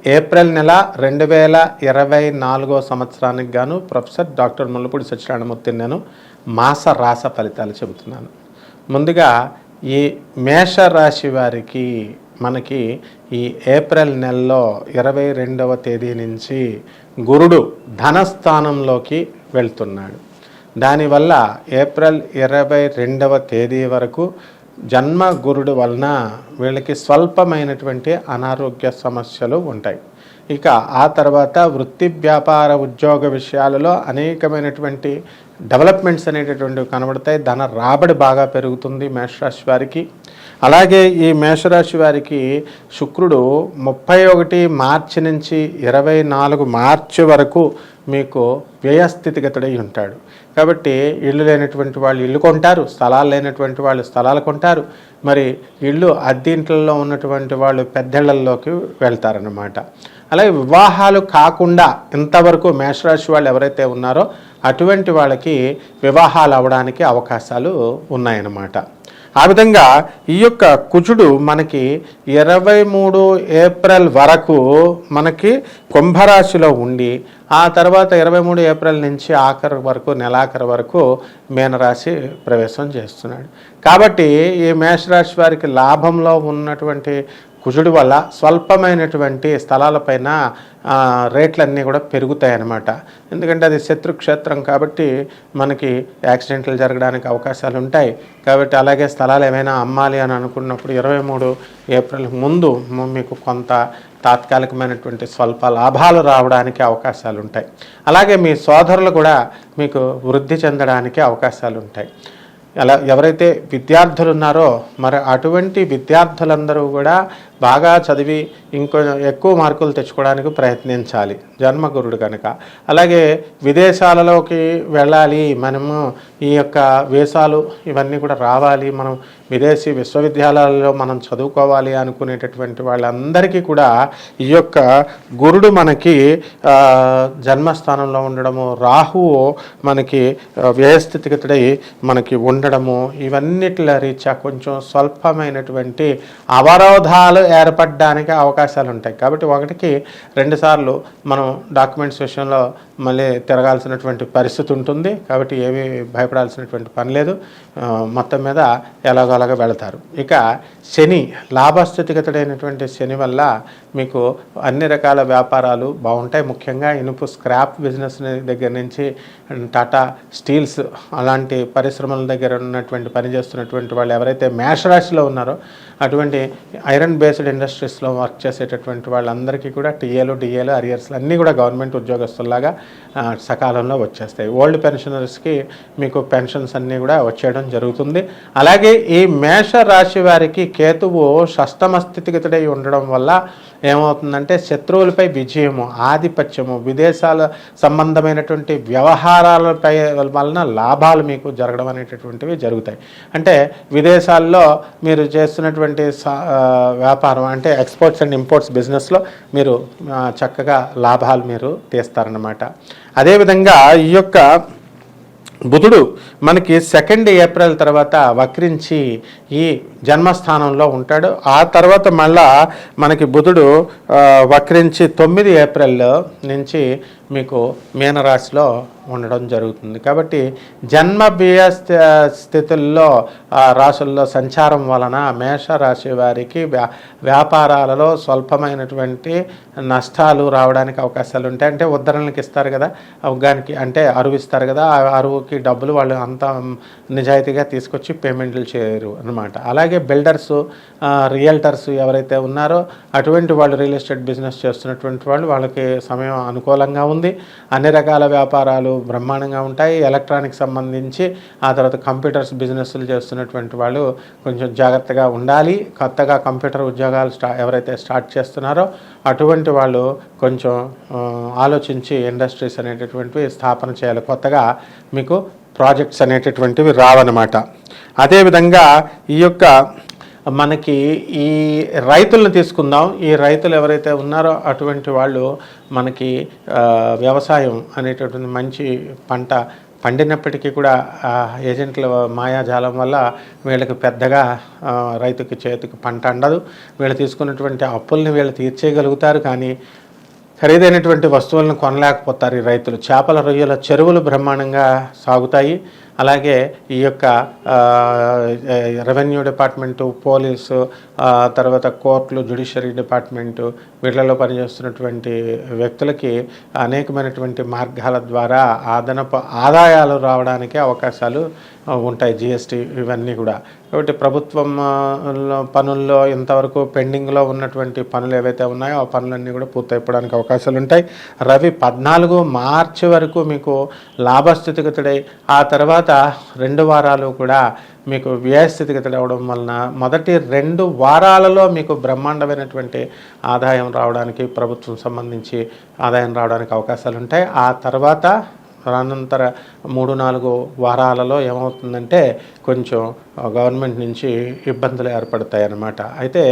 April నెల 2024 సంవత్సరానికి గాను ప్రొఫెసర్ డాక్టర్ ముల్లపూడి సత్యనారాయణమూర్తి నేను మాస రాస ఫలితాలు చెబుతున్నాను. ముందుగా ఈ మేషరాశి వారికి మనకి ఈ ఏప్రిల్ నెలలో 22వ తేదీ నుంచి గురుడు ధనస్థానంలోకి వెళ్తున్నాడు. దానివల్ల ఏప్రిల్ 22వ తేదీ వరకు జన్మ గురుడు వలన వీళ్ళకి స్వల్పమైనటువంటి అనారోగ్య సమస్యలు ఉంటాయి. ఇక ఆ తర్వాత వృత్తి వ్యాపార ఉద్యోగ విషయాలలో అనేకమైనటువంటి డెవలప్మెంట్స్ అనేటటువంటివి కనబడతాయి. ధన రాబడి బాగా పెరుగుతుంది మేషరాశి వారికి. అలాగే ఈ మేషరాశి వారికి శుక్రుడు 31 మార్చి నుంచి 24 మార్చి వరకు మీకు వ్యయస్థితిగతుడై ఉంటాడు. కాబట్టి ఇల్లు లేనటువంటి వాళ్ళు ఇల్లు కొంటారు, స్థలాలు లేనటువంటి వాళ్ళు స్థలాలు కొంటారు, మరి ఇల్లు అద్దెంట్లలో ఉన్నటువంటి వాళ్ళు పెద్దళ్లలోకి వెళ్తారన్నమాట. అలాగే వివాహాలు కాకుండా ఇంతవరకు మేషరాశి వాళ్ళు ఎవరైతే ఉన్నారో అటువంటి వాళ్ళకి వివాహాలు అవ్వడానికి అవకాశాలు ఉన్నాయన్నమాట. ఆ విధంగా ఈ యొక్క కుజుడు మనకి 23 ఏప్రిల్ వరకు మనకి కుంభరాశిలో ఉండి ఆ తర్వాత 23 ఏప్రిల్ నుంచి ఆఖరి వరకు నెలాఖరు వరకు మీనరాశి ప్రవేశం చేస్తున్నాడు. కాబట్టి ఈ మేషరాశి వారికి లాభంలో ఉన్నటువంటి కుజుడు వల్ల స్వల్పమైనటువంటి స్థలాలపైన రేట్లన్నీ కూడా పెరుగుతాయన్నమాట. ఎందుకంటే అది శత్రుక్షేత్రం కాబట్టి మనకి యాక్సిడెంట్లు జరగడానికి అవకాశాలు ఉంటాయి. కాబట్టి అలాగే స్థలాలు ఏమైనా అమ్మాలి అని అనుకున్నప్పుడు 23 ఏప్రిల్ ముందు మీకు కొంత తాత్కాలికమైనటువంటి స్వల్ప లాభాలు రావడానికి అవకాశాలు ఉంటాయి. అలాగే మీ సోదరులు కూడా మీకు వృద్ధి చెందడానికి అవకాశాలు ఉంటాయి. అలా ఎవరైతే విద్యార్థులు ఉన్నారో మరి అటువంటి విద్యార్థులందరూ కూడా బాగా చదివి ఇంకో ఎక్కువ మార్కులు తెచ్చుకోవడానికి ప్రయత్నించాలి జన్మగురుడు కనుక. అలాగే విదేశాలలోకి వెళ్ళాలి, మనము ఈ యొక్క వీసాలు ఇవన్నీ కూడా రావాలి, మనం విదేశీ విశ్వవిద్యాలయాలలో మనం చదువుకోవాలి అనుకునేటటువంటి వాళ్ళందరికీ కూడా ఈ యొక్క గురుడు మనకి జన్మస్థానంలో ఉండడము, రాహువు మనకి వ్యయస్థితిగతుడై మనకి ఉండడము, ఇవన్నిటిల రీత్యా కొంచెం స్వల్పమైనటువంటి అవరోధాలు ఏర్పడడానికి అవకాశాలు ఉంటాయి. కాబట్టి 1-2 సార్లు మనం డాక్యుమెంట్స్ విషయంలో మళ్ళీ తిరగాల్సినటువంటి పరిస్థితి ఉంటుంది. కాబట్టి ఏమీ భయపడాల్సినటువంటి పని లేదు, మొత్తం మీద ఎలాగోలాగా వెళతారు. ఇక శని లాభస్థితిగతుడైనటువంటి శని వల్ల మీకు అన్ని రకాల వ్యాపారాలు బాగుంటాయి. ముఖ్యంగా ఇనుపు స్క్రాప్ బిజినెస్ దగ్గర నుంచి టాటా స్టీల్స్ అలాంటి పరిశ్రమల దగ్గర ఉన్నటువంటి పనిచేస్తున్నటువంటి వాళ్ళు ఎవరైతే మేషరాశిలో ఉన్నారో అటువంటి ఐరన్ బేస్డ్ ఇండస్ట్రీస్లో వర్క్ చేసేటటువంటి వాళ్ళందరికీ కూడా టీఏలు డిఏలు అరియర్స్లు అన్నీ కూడా గవర్నమెంట్ ఉద్యోగస్తుల్లాగా సకాలంలో వచ్చేస్తాయి. ఓల్డ్ పెన్షనర్స్కి మీకు పెన్షన్స్ అన్నీ కూడా వచ్చేయడం జరుగుతుంది. అలాగే ఈ మేషరాశి వారికి కేతువు షష్టమ స్థితిగతుడై ఉండడం వల్ల ఏమవుతుందంటే శత్రువులపై విజయము, ఆధిపత్యము, విదేశాల సంబంధమైనటువంటి వ్యవహారాలపై వలన లాభాలు మీకు జరగడం అనేటటువంటివి జరుగుతాయి. అంటే విదేశాల్లో మీరు చేస్తున్నటువంటి వ్యాపారం అంటే ఎక్స్పోర్ట్స్ అండ్ ఇంపోర్ట్స్ బిజినెస్లో మీరు చక్కగా లాభాలు మీరు తీస్తారన్నమాట. అదేవిధంగా ఈ యొక్క బుధుడు మనకి 2 ఏప్రిల్ తర్వాత వక్రించి ఈ జన్మస్థానంలో ఉంటాడు. ఆ తర్వాత మళ్ళా మనకి బుధుడు వక్రించి 9 ఏప్రిల్ నుంచి మీకు మీనరాశిలో ఉండడం జరుగుతుంది. కాబట్టి జన్మ వ్యయ స్థితుల్లో రాశుల్లో సంచారం వలన మేషరాశి వారికి వ్యాపారాలలో స్వల్పమైనటువంటి నష్టాలు రావడానికి అవకాశాలు ఉంటాయి. అంటే ఉద్ధరణలకు ఇస్తారు కదా, అవగానికి అంటే అరువు ఇస్తారు కదా, ఆ అరువుకి డబ్బులు వాళ్ళు అంత నిజాయితీగా తీసుకొచ్చి పేమెంట్లు చేయరు అన్నమాట. అలాగే బిల్డర్సు, రియల్టర్స్ ఎవరైతే ఉన్నారో అటువంటి వాళ్ళు రియల్ ఎస్టేట్ బిజినెస్ చేస్తున్నటువంటి వాళ్ళు వాళ్ళకి సమయం అనుకూలంగా ఉంది. అన్ని రకాల వ్యాపారాలు బ్రహ్మాండంగా ఉంటాయి. ఎలక్ట్రానిక్ సంబంధించి ఆ తర్వాత కంప్యూటర్స్ బిజినెస్లు చేస్తున్నటువంటి వాళ్ళు కొంచెం జాగ్రత్తగా ఉండాలి. కొత్తగా కంప్యూటర్ ఉద్యోగాలు ఎవరైతే స్టార్ట్ చేస్తున్నారో అటువంటి వాళ్ళు కొంచెం ఆలోచించి ఇండస్ట్రీస్ అనేటటువంటివి స్థాపన చేయాలి. కొత్తగా మీకు ప్రాజెక్ట్స్ అనేటటువంటివి రావన్నమాట. అదేవిధంగా ఈ యొక్క మనకి ఈ రైతులను తీసుకుందాం. ఈ రైతులు ఎవరైతే ఉన్నారో అటువంటి వాళ్ళు మనకి వ్యవసాయం అనేటటువంటి మంచి పంట పండినప్పటికీ కూడా ఏజెంట్ల మాయాజాలం వల్ల వీళ్ళకి పెద్దగా రైతుకి చేతికి పంట అందదు. వీళ్ళు తీసుకున్నటువంటి అప్పుల్ని వీళ్ళు తీర్చేయగలుగుతారు, కానీ ఖరీదైనటువంటి వస్తువులను కొనలేకపోతారు ఈ రైతులు. చేపల రొయ్యల చెరువులు బ్రహ్మాండంగా సాగుతాయి. అలాగే ఈ యొక్క రెవెన్యూ డిపార్ట్మెంటు, పోలీసు, తర్వాత కోర్టులు, జ్యుడిషియరీ డిపార్ట్మెంటు, వీళ్ళలో పనిచేస్తున్నటువంటి వ్యక్తులకి అనేకమైనటువంటి మార్గాల ద్వారా అదనపు ఆదాయాలు రావడానికి అవకాశాలు ఉంటాయి. జిఎస్టీ ఇవన్నీ కూడా. కాబట్టి ప్రభుత్వం పనుల్లో ఇంతవరకు పెండింగ్లో ఉన్నటువంటి పనులు ఏవైతే ఉన్నాయో ఆ పనులన్నీ కూడా పూర్తయిపోవడానికి అవకాశాలు ఉంటాయి. రవి 14 మార్చి వరకు మీకు లాభస్థితిగతుడై ఆ తర్వాత 2 వారాలు కూడా మీకు వ్యయస్థితిగతుడు అవడం వలన మొదటి 2 వారాలలో మీకు బ్రహ్మాండమైనటువంటి ఆదాయం రావడానికి, ప్రభుత్వం సంబంధించి ఆదాయం రావడానికి అవకాశాలు ఉంటాయి. ఆ తర్వాత అనంతర 3-4 వారాలలో ఏమవుతుందంటే కొంచెం గవర్నమెంట్ నుంచి ఇబ్బందులు ఏర్పడతాయి అన్నమాట. అయితే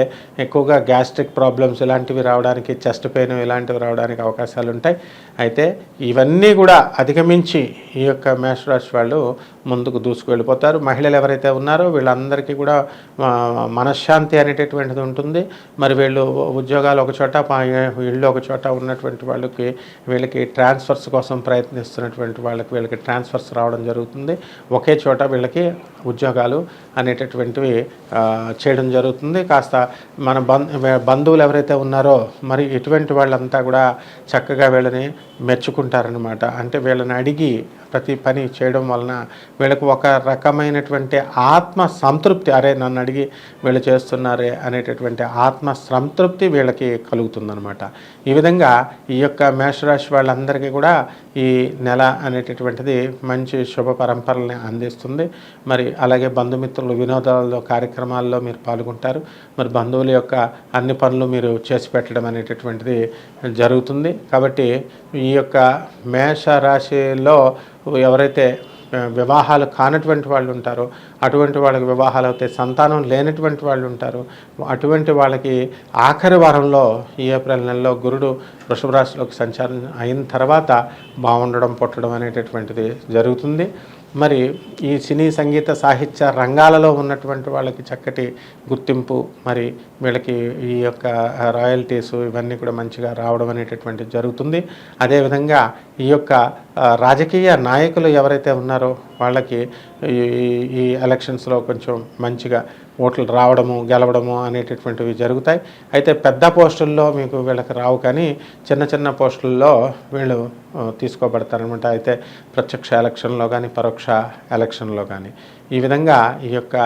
ఎక్కువగా గ్యాస్ట్రిక్ ప్రాబ్లమ్స్ ఇలాంటివి రావడానికి, చెస్ట్ పెయిన్ ఇలాంటివి రావడానికి అవకాశాలు ఉంటాయి. అయితే ఇవన్నీ కూడా అధిగమించి ఈ యొక్క మేషరాశి వాళ్ళు ముందుకు దూసుకు వెళ్ళిపోతారు. మహిళలు ఎవరైతే ఉన్నారో వీళ్ళందరికీ కూడా మనశ్శాంతి అనేటటువంటిది ఉంటుంది. మరి వీళ్ళు ఉద్యోగాలు ఒక చోట, ఇళ్ళు ఒక చోట ఉన్నటువంటి వీళ్ళకి ట్రాన్స్ఫర్స్ కోసం ప్రయత్నిస్తున్నటువంటి వీళ్ళకి ట్రాన్స్ఫర్స్ రావడం జరుగుతుంది. ఒకే చోట వీళ్ళకి ఉద్యోగాలు అనేటటువంటివి చేయడం జరుగుతుంది. కాస్త మన బంధువులు ఎవరైతే ఉన్నారో మరి ఇటువంటి వాళ్ళంతా కూడా చక్కగా వీళ్ళని మెచ్చుకుంటారనమాట. అంటే వీళ్ళని అడిగి ప్రతి పని చేయడం వలన వీళ్ళకు ఒక రకమైనటువంటి ఆత్మ సంతృప్తి, అరే నన్ను అడిగి వీళ్ళు చేస్తున్నారే అనేటటువంటి ఆత్మ సంతృప్తి వీళ్ళకి కలుగుతుందనమాట. ఈ విధంగా ఈ యొక్క మేషరాశి వాళ్ళందరికీ కూడా ఈ నెల అనేటటువంటిది మంచి శుభ పరంపరల్ని అందిస్తుంది. మరి అలాగే బంధుమిత్రులు వినోదాల్లో, కార్యక్రమాల్లో మీరు పాల్గొంటారు. మరి బంధువుల యొక్క అన్ని పనులు మీరు చేసి పెట్టడం అనేటటువంటిది జరుగుతుంది. కాబట్టి ఈ యొక్క మేషరాశిలో ఎవరైతే వివాహాలు కానటువంటి వాళ్ళు ఉంటారో అటువంటి వాళ్ళకి వివాహాలు అవుతాయి. సంతానం లేనటువంటి వాళ్ళు ఉంటారు. అటువంటి వాళ్ళకి ఆఖరి వారంలో ఈ ఏప్రిల్ నెలలో గురుడు వృషభ రాశిలోకి సంచారం అయిన తర్వాత బాగుండడం, పుట్టడం అనేటటువంటిది జరుగుతుంది. మరి ఈ సినీ, సంగీత, సాహిత్య రంగాలలో ఉన్నటువంటి వాళ్ళకి చక్కటి గుర్తింపు, మరి వీళ్ళకి ఈ యొక్క రాయల్టీసు ఇవన్నీ కూడా మంచిగా రావడం అనేటటువంటిది జరుగుతుంది. అదేవిధంగా ఈ యొక్క రాజకీయ నాయకులు ఎవరైతే ఉన్నారో వాళ్ళకి ఈ ఎలక్షన్స్లో కొంచెం మంచిగా ఓట్లు రావడము, గెలవడము అనేటటువంటివి జరుగుతాయి. అయితే పెద్ద పోస్టుల్లో మీకు వీళ్ళకి రావు, కానీ చిన్న చిన్న పోస్టుల్లో వీళ్ళు తీసుకోబడతారనమాట. అయితే ప్రత్యక్ష ఎలక్షన్లో కానీ, పరోక్ష ఎలక్షన్లో కానీ. ఈ విధంగా ఈ యొక్క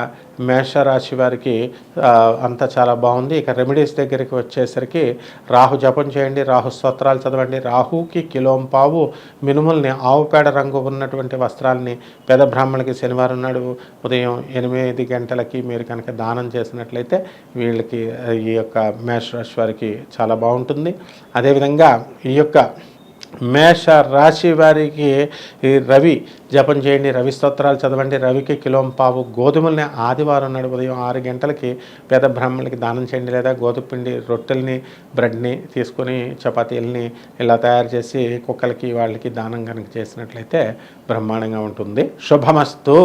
మేషరాశి వారికి అంతా చాలా బాగుంది. ఇక రెమెడీస్ దగ్గరికి వచ్చేసరికి రాహు జపం చేయండి, రాహు స్తోత్రాలు చదవండి. రాహుకి కిలోంపావు మినుముల్ని, ఆవు పేడ రంగు ఉన్నటువంటి వస్త్రాలని పేద బ్రాహ్మణులకి శనివారం నాడు ఉదయం 8 గంటలకి మీరు కనుక దానం చేసినట్లయితే వీళ్ళకి ఈ యొక్క మేషరాశి వారికి చాలా బాగుంటుంది. అదేవిధంగా ఈ యొక్క మేష రాశి వారికి రవి జపం చేయండి, రవి స్తోత్రాలు చదవండి. రవికి కిలోంపావు గోధుమల్ని ఆదివారం నాడు ఉదయం 6 గంటలకి పేద బ్రాహ్మణులకి దానం చేయండి. లేదా గోధుమ పిండి రొట్టెల్ని, బ్రెడ్ని తీసుకొని చపాతీలని ఇలా తయారు చేసి కుక్కలకి వాళ్ళకి దానం కనుక చేసినట్లయితే బ్రహ్మాండంగా ఉంటుంది. శుభమస్తు.